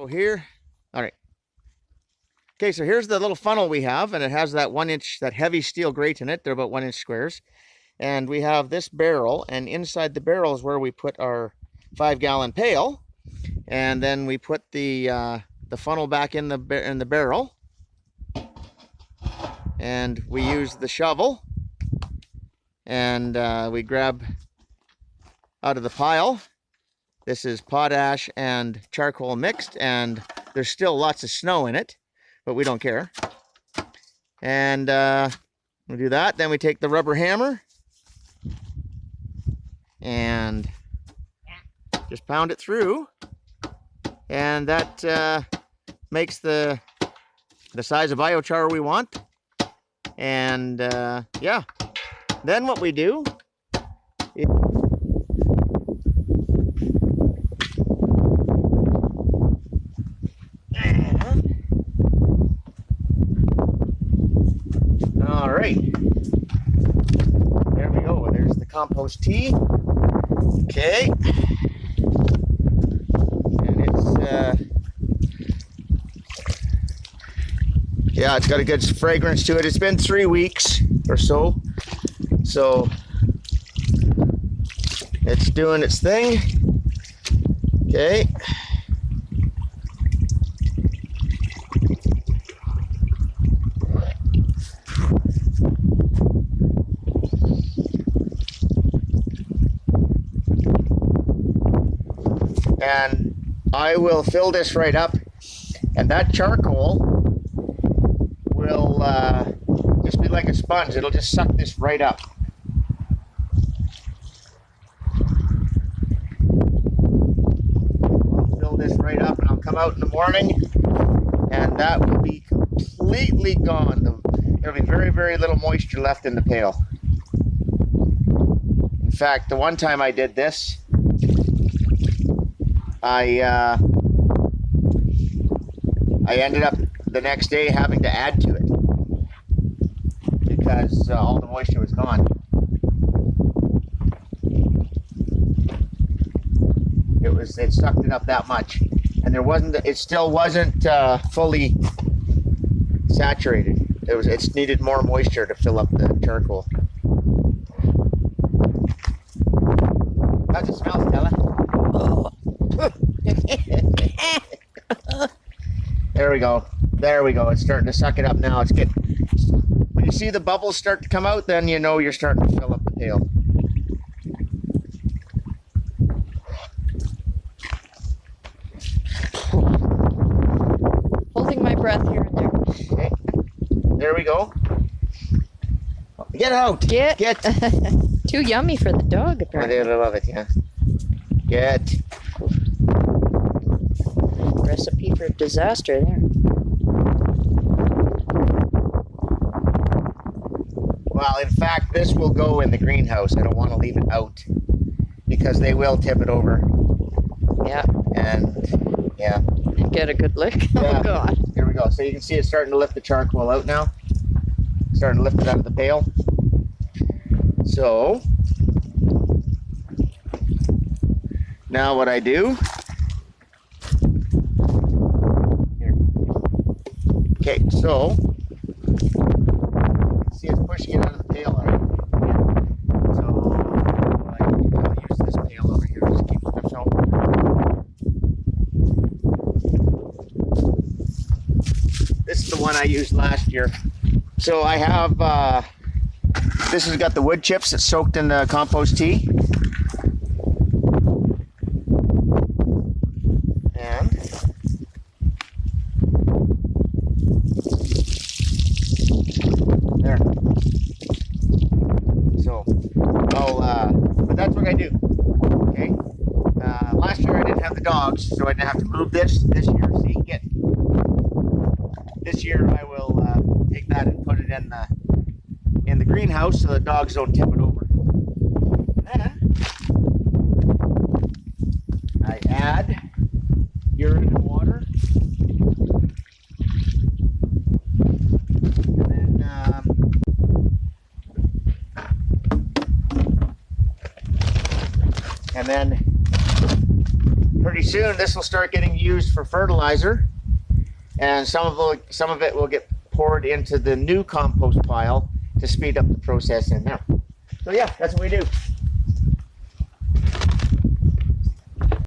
So here, all right. Okay, so here's the little funnel we have, and it has that 1 inch, that heavy steel grate in it. They're about 1 inch squares. And we have this barrel, and inside the barrel is where we put our 5-gallon pail. And then we put the funnel back in the barrel. And we use the shovel. And we grab out of the pile. This is potash and charcoal mixed, and there's still lots of snow in it, but we don't care. And we do that. Then we take the rubber hammer and just pound it through, and that makes the size of biochar we want. And yeah, then what we do is all right, there we go. There's the compost tea. Okay, and yeah, it's got a good fragrance to it. It's been 3 weeks or so, so it's doing its thing. Okay. And I will fill this right up, and that charcoal will just be like a sponge. It'll just suck this right up. I'll fill this right up, and I'll come out in the morning, and that will be completely gone. There'll be very, very little moisture left in the pail. In fact, the one time I did this, I ended up the next day having to add to it because all the moisture was gone. It sucked it up that much, and it still wasn't fully saturated. It needed more moisture to fill up the charcoal. How's it smell, Stella? Oh. There we go. There we go. It's starting to suck it up now. It's good. When you see the bubbles start to come out, then you know you're starting to fill up the pail. Holding my breath here and there. Okay. There we go. Get out. Get. Too yummy for the dog, apparently. I love it, yeah. Get. Recipe for disaster there. Well, in fact, this will go in the greenhouse. I don't want to leave it out because they will tip it over. Yeah. And yeah. And get a good lick. Yeah. Oh God. Here we go. So you can see it's starting to lift the charcoal out now. Starting to lift it out of the pail. So now what I do. Okay, so see it's pushing it out of the pail already. So I'll use this pail over here to just keep the film. This is the one I used last year. So I have this has got the wood chips that's soaked in the compost tea. But that's what I do. Okay. Last year I didn't have the dogs, so I didn't have to move this. This year, see, this year I will take that and put it in the greenhouse so the dogs don't tip it over. Then I add urine and water. And then pretty pretty soon this will start getting used for fertilizer, and some of it will get poured into the new compost pile to speed up the process in there. So yeah, that's what we do.